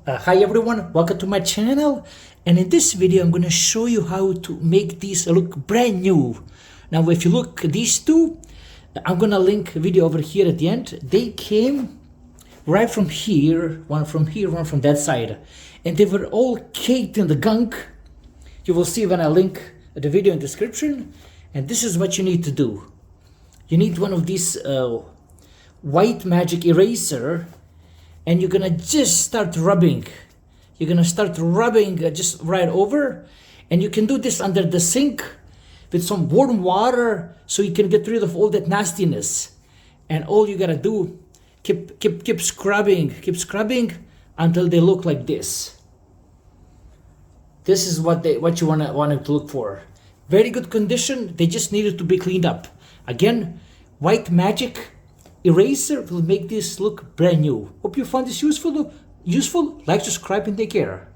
Hi everyone, welcome to my channel, and in this video I'm going to show you how to make these look brand new. Now if you look these two, I'm going to link a video over here at the end. They came right from here, one from here, one from that side, and they were all caked in the gunk. You will see when I link the video in the description. And this is what you need to do. You need one of these white magic eraser, and you're gonna just start rubbing. You're gonna start rubbing just right over, and you can do this under the sink with some warm water so you can get rid of all that nastiness. And all you gotta do, keep scrubbing until they look like this. This is what you want them to look for. Very good condition. They just needed to be cleaned up. Again, white magic eraser will make this look brand new. Hope you found this useful. Like, subscribe, and take care.